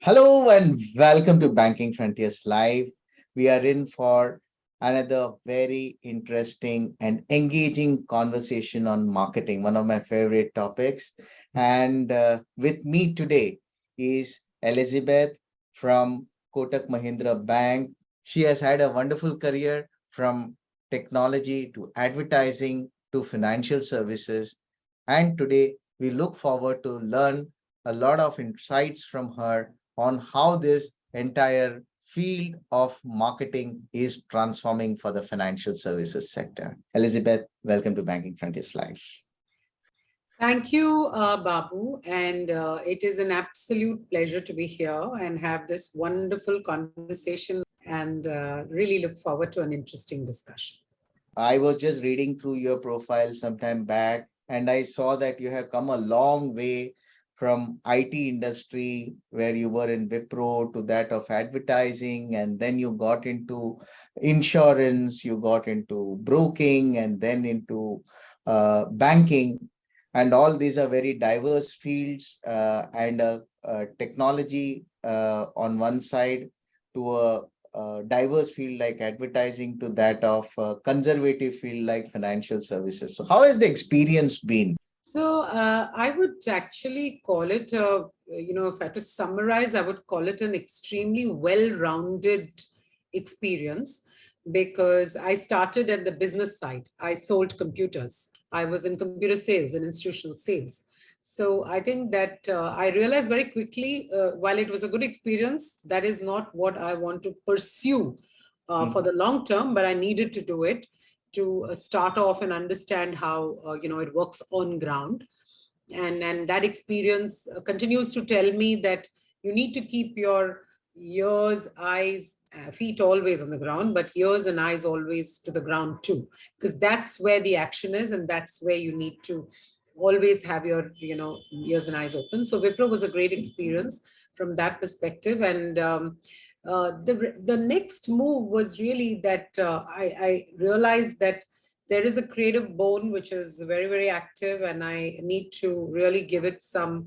Hello and welcome to Banking Frontiers Live. We are in for another very interesting and engaging conversation on marketing, one of my favorite topics. And with me today is Elizabeth from Kotak Mahindra Bank. She has had a wonderful career from technology to advertising to financial services. And today we look forward to learn a lot of insights from her on how this entire field of marketing is transforming for the financial services sector. Elizabeth, welcome to Banking Frontiers Live. Thank you, Babu. And it is an absolute pleasure to be here and have this wonderful conversation and really look forward to an interesting discussion. I was just reading through your profile some time back, and I saw that you have come a long way from IT industry where you were in Wipro to that of advertising, and then you got into insurance, you got into broking, and then into banking. And all these are very diverse fields and technology on one side to a diverse field like advertising to that of a conservative field like financial services. So how has the experience been? So I would actually call it, if I had to summarize, I would call it an extremely well-rounded experience because I started at the business side. I sold computers. I was in computer sales and institutional sales. So I think that I realized very quickly, while it was a good experience, that is not what I want to pursue for the long term, but I needed to do it to start off and understand how it works on ground. And that experience continues to tell me that you need to keep your ears, eyes, feet always on the ground, but ears and eyes always to the ground too, because that's where the action is, and that's where you need to always have your ears and eyes open. So Wipro was a great experience from that perspective. And the next move was really that I realized that there is a creative bone which is very, very active, and I need to really give it some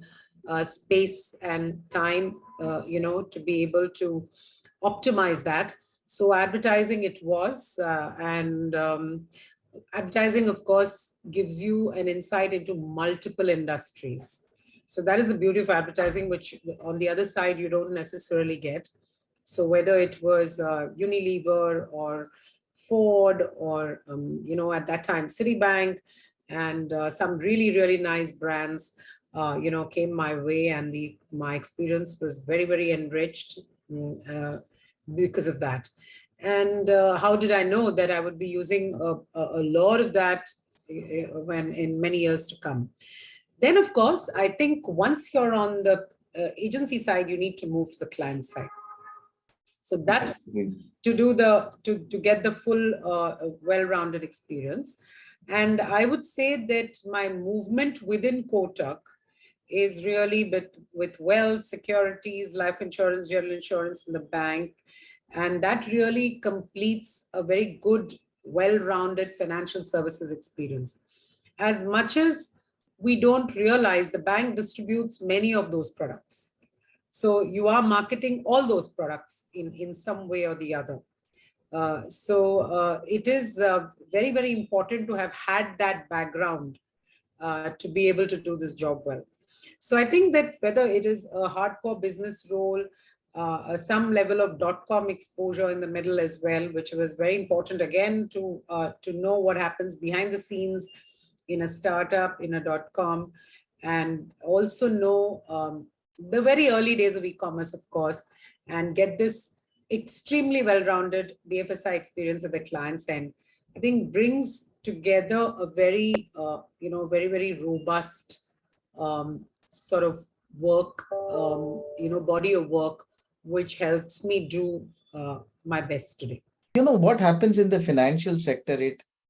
space and time, to be able to optimize that. So advertising it was, and advertising, of course, gives you an insight into multiple industries. So that is the beauty of advertising, which on the other side you don't necessarily get. So whether it was Unilever or Ford or at that time Citibank, and some really, really nice brands came my way, and the my experience was very, very enriched because of that. And how did I know that I would be using a lot of that when in many years to come? Then, of course, I think once you're on the agency side, you need to move to the client side. So that's to do to get the full well-rounded experience. And I would say that my movement within Kotak is really with wealth, securities, life insurance, general insurance in the bank. And that really completes a very good, well-rounded financial services experience. As much as we don't realize, the bank distributes many of those products. So you are marketing all those products in some way or the other. So it is very, very important to have had that background to be able to do this job well. So I think that whether it is a hardcore business role, some level of .com exposure in the middle as well, which was very important again to know what happens behind the scenes in a startup, in a .com, and also know the very early days of e-commerce, of course, and get this extremely well-rounded BFSI experience at the client's end, I think brings together a very, very, very robust sort of work, body of work, which helps me do my best today. You know what happens in the financial sector,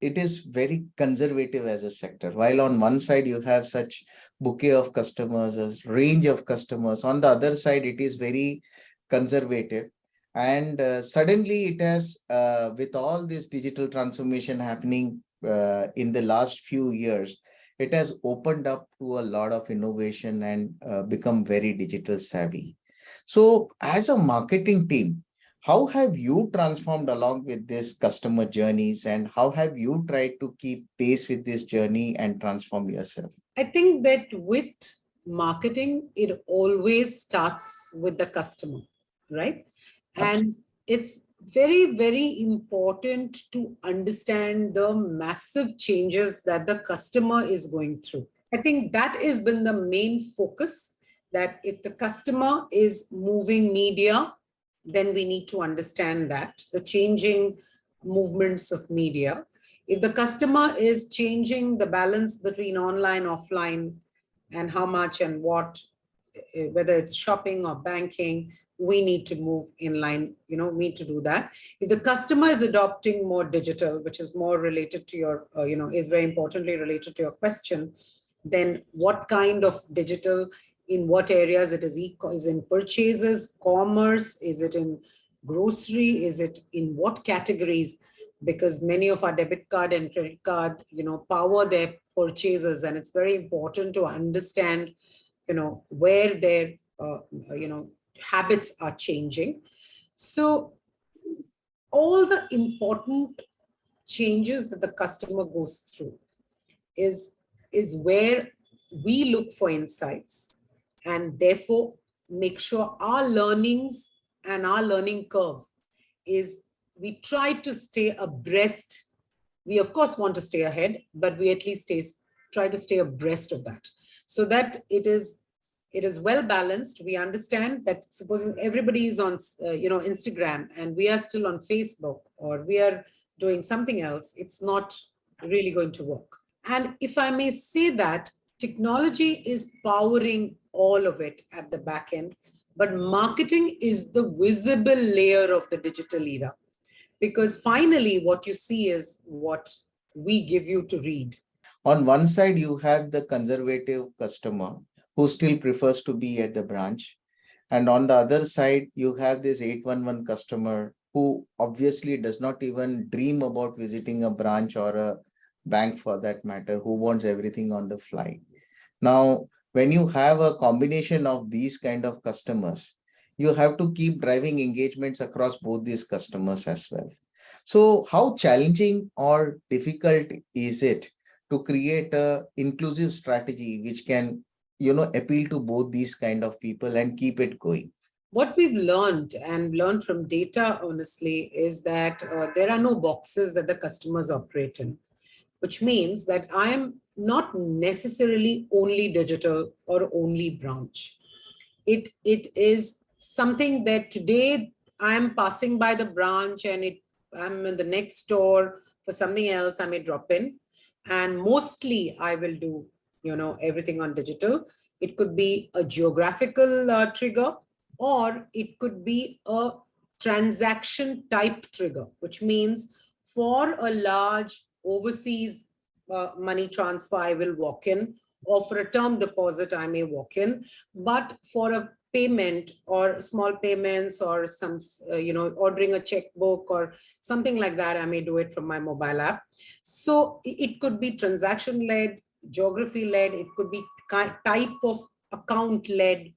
it is very conservative as a sector. While on one side you have such bouquet of customers, a range of customers, on the other side it is very conservative. And suddenly it has, with all this digital transformation happening in the last few years, it has opened up to a lot of innovation and become very digital savvy. So as a marketing team, how have you transformed along with this customer journeys, and how have you tried to keep pace with this journey and transform yourself? I think that with marketing, it always starts with the customer, right? And it's very, very important to understand the massive changes that the customer is going through. I think that has been the main focus, that if the customer is moving media, then we need to understand that the changing movements of media. If the customer is changing the balance between online, offline, and how much and what, whether it's shopping or banking, we need to move in line, need to do that. If the customer is adopting more digital, which is more related to your, is very importantly related to your question, then what kind of digital, in what areas it is, is in purchases, commerce, is it in grocery, is it in what categories? Because many of our debit card and credit card, power their purchases, and it's very important to understand, where their, habits are changing. So all the important changes that the customer goes through is where we look for insights, and therefore make sure our learnings and our learning curve is, we try to stay abreast. We of course want to stay ahead, but we at least try to stay abreast of that, so that it is well balanced. We understand that supposing everybody is on Instagram and we are still on Facebook, or we are doing something else, it's not really going to work. And if I may say that, technology is powering all of it at the back end, but marketing is the visible layer of the digital era. Because finally, what you see is what we give you to read. On one side, you have the conservative customer who still prefers to be at the branch. And on the other side, you have this 811 customer who obviously does not even dream about visiting a branch or a bank for that matter, who wants everything on the fly. Now, when you have a combination of these kind of customers, you have to keep driving engagements across both these customers as well. So how challenging or difficult is it to create a inclusive strategy which can, appeal to both these kind of people and keep it going? What we've learned from data, honestly, is that there are no boxes that the customers operate in, which means that I am not necessarily only digital or only branch. It is something that today I'm passing by the branch and I'm in the next store for something else, I may drop in. And mostly I will do, everything on digital. It could be a geographical trigger, or it could be a transaction type trigger, which means for a large overseas money transfer, I will walk in, or for a term deposit, I may walk in. But for a payment or small payments or some, ordering a checkbook or something like that, I may do it from my mobile app. So it could be transaction led, geography led, it could be type of account led.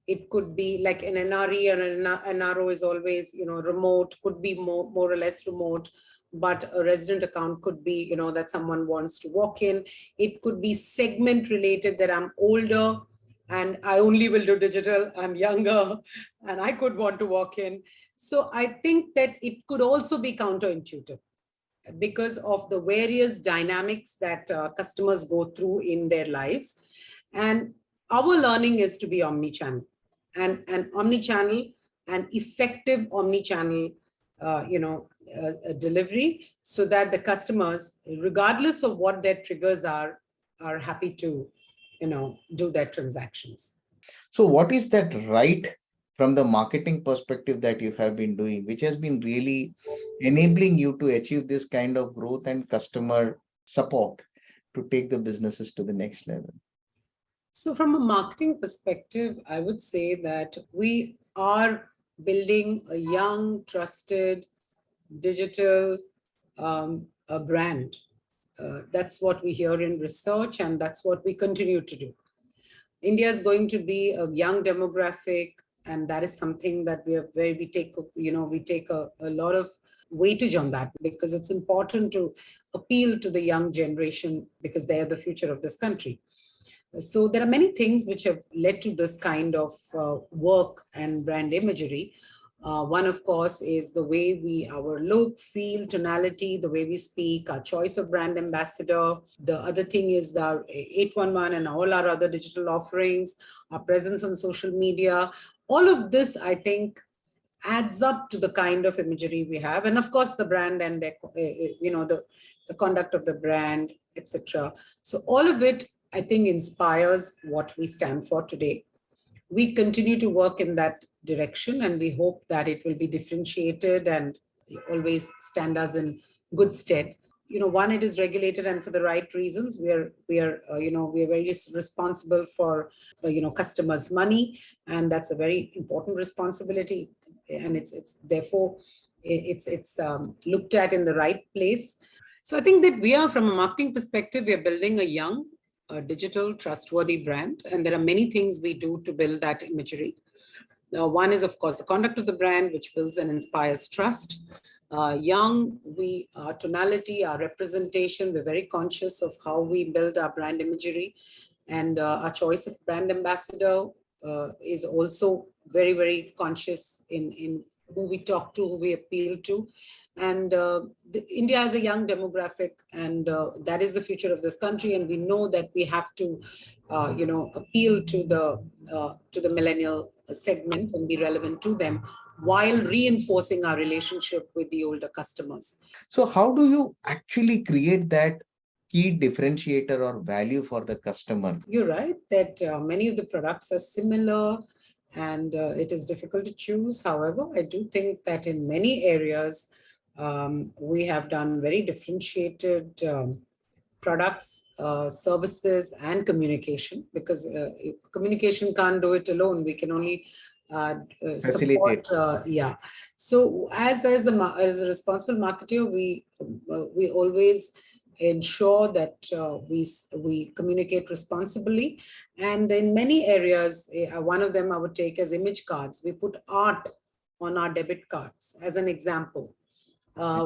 It could be like an NRE, or an NRO is always, remote, could be more or less remote. But a resident account could be, that someone wants to walk in. It could be segment related, that I'm older and I only will do digital, I'm younger and I could want to walk in. So I think that it could also be counterintuitive because of the various dynamics that customers go through in their lives. And our learning is to be omnichannel, and omnichannel and effective omnichannel, delivery, so that the customers, regardless of what their triggers are happy to, do their transactions. So what is that right from the marketing perspective that you have been doing, which has been really enabling you to achieve this kind of growth and customer support to take the businesses to the next level? So from a marketing perspective, I would say that we are building a young, trusted, digital a brand. That's what we hear in research, and that's what we continue to do. India is going to be a young demographic, And that is something that we take, we take a lot of weightage on that, because it's important to appeal to the young generation, because they are the future of this country. So there are many things which have led to this kind of work and brand imagery. One, of course, is the way our look, feel, tonality, the way we speak, our choice of brand ambassador. The other thing is the 811 and all our other digital offerings, our presence on social media. All of this, I think, adds up to the kind of imagery we have. And of course, the brand and the conduct of the brand, etc. So all of it, I think, inspires what we stand for today. We continue to work in that direction, and we hope that it will be differentiated and always stand us in good stead. One, it is regulated, and for the right reasons. We are very responsible for customers' money, and that's a very important responsibility. And it's therefore it's looked at in the right place. So I think that we are, from a marketing perspective, we are building a young, digital, trustworthy brand, and there are many things we do to build that imagery. One is, of course, the conduct of the brand, which builds and inspires trust. Our tonality, our representation, we're very conscious of how we build our brand imagery. And our choice of brand ambassador is also very, very conscious in who we talk to, who we appeal to. And India is a young demographic, and that is the future of this country. And we know that we have to, appeal to the millennial segment and be relevant to them, while reinforcing our relationship with the older customers. So how do you actually create that key differentiator or value for the customer? You're right that many of the products are similar, and it is difficult to choose. However, I do think that in many areas, we have done very differentiated products, services, and communication, because communication can't do it alone. We can only Facilitate. support. Yeah. So as a responsible marketer, we always ensure that we communicate responsibly. And in many areas, one of them I would take as image cards. We put art on our debit cards as an example,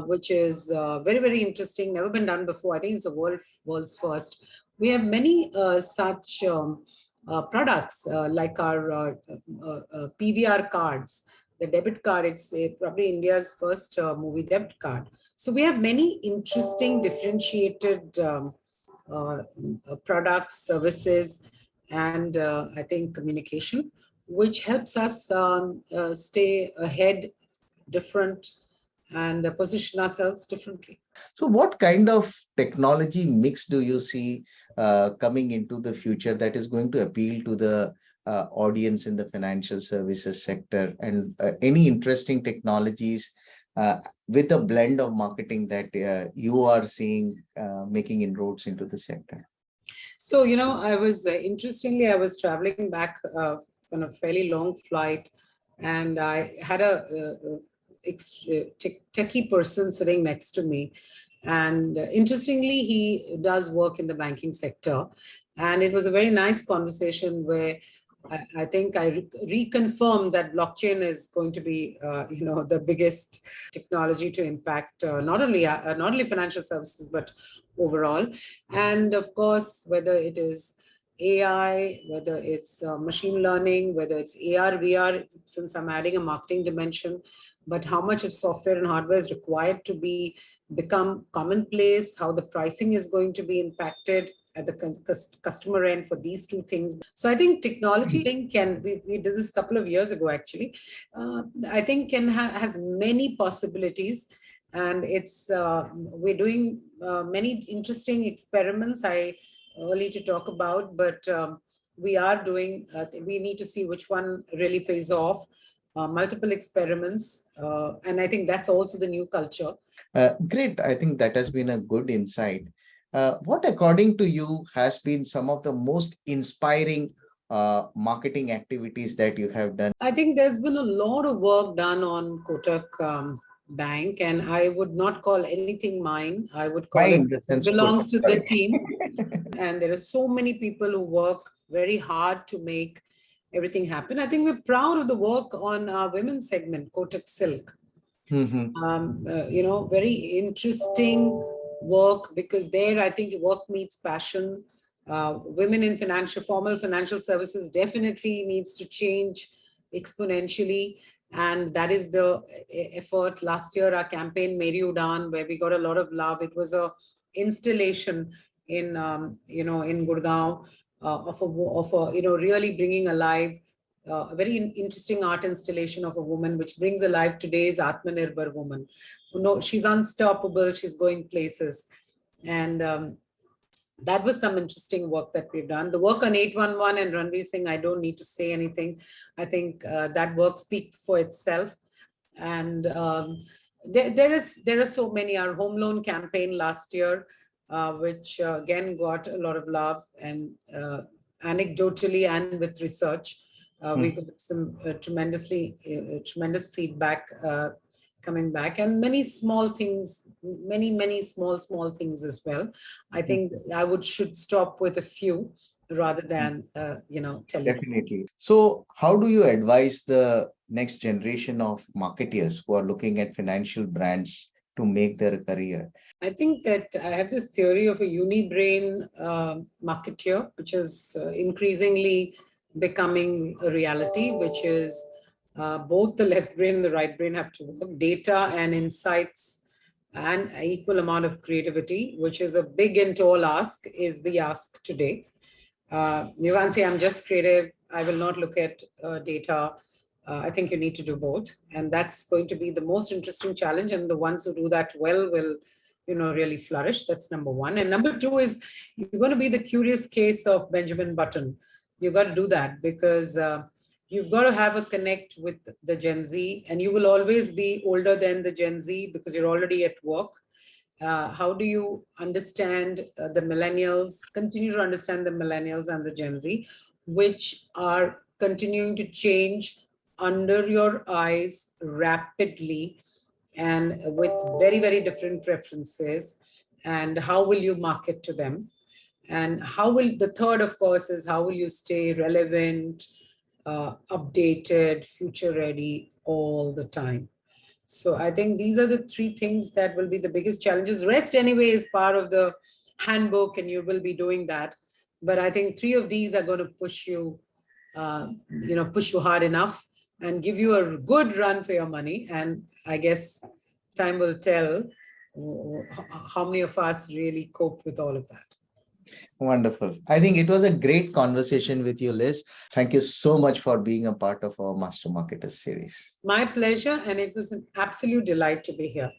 which is very, very interesting, never been done before. I think it's a world's first. We have many such products, like our PVR cards. The debit card, it's probably India's first movie debit card. So we have many interesting differentiated products, services, and I think communication, which helps us stay ahead, different, and position ourselves differently. So what kind of technology mix do you see coming into the future that is going to appeal to the audience in the financial services sector, and any interesting technologies with a blend of marketing that you are seeing making inroads into the sector? So, I was interestingly, I was traveling back on a fairly long flight, and I had a techie person sitting next to me. And interestingly, he does work in the banking sector. And it was a very nice conversation where I think I reconfirmed that blockchain is going to be, the biggest technology to impact not only financial services, but overall. And of course, whether it is AI, whether it's machine learning, whether it's AR, VR, since I'm adding a marketing dimension, but how much of software and hardware is required to become commonplace, how the pricing is going to be impacted at the customer end for these two things. So I think technology we did this a couple of years ago, actually. I think has many possibilities, and we're doing many interesting experiments. Early to talk about, but we are doing, we need to see which one really pays off. Multiple experiments, and I think that's also the new culture. Great. I think that has been a good insight. What, according to you, has been some of the most inspiring marketing activities that you have done? I think there's been a lot of work done on Kotak Bank, and I would not call anything mine. I would call it belongs to the team. And there are so many people who work very hard to make everything happen. I think we're proud of the work on our women's segment, Kotak Silk. Mm-hmm. Very interesting work, because there I think work meets passion. Women in formal financial services definitely needs to change exponentially. And that is the effort. Last year, our campaign, Meri Udan, where we got a lot of love. It was a installation in Gurgaon, really bringing alive a very interesting art installation of a woman, which brings alive today's Atmanirbhar woman. No, she's unstoppable. She's going places. And that was some interesting work that we've done. The work on 811 and Ranveer Singh, I don't need to say anything. I think that work speaks for itself. And there are so many. Our home loan campaign last year, which again got a lot of love, and anecdotally and with research, we got some tremendous feedback coming back, and many small things, many small things as well. I think I should stop with a few rather than tell you. Definitely. So, how do you advise the next generation of marketeers who are looking at financial brands to make their career? I think that I have this theory of a unibrain marketeer, which is increasingly becoming a reality, which is both the left brain and the right brain have to work. Data and insights and equal amount of creativity, which is a big and tall ask, is the ask today. You can't say, I'm just creative, I will not look at data. I think you need to do both. And that's going to be the most interesting challenge. And the ones who do that well will really flourish. That's number one. And number two is, you're going to be the curious case of Benjamin Button. You've got to do that, because you've got to have a connect with the Gen Z, and you will always be older than the Gen Z because you're already at work. How do you understand the millennials, continue to understand the millennials and the Gen Z, which are continuing to change under your eyes rapidly, and with very, very different preferences? And how will you market to them? And the third, of course, is how will you stay relevant, updated, future ready all the time? So I think these are the three things that will be the biggest challenges. Rest anyway is part of the handbook, and you will be doing that. But I think three of these are going to push you hard enough and give you a good run for your money. And I guess time will tell how many of us really cope with all of that. Wonderful. I think it was a great conversation with you, Liz. Thank you so much for being a part of our Master Marketers series. My pleasure, and it was an absolute delight to be here.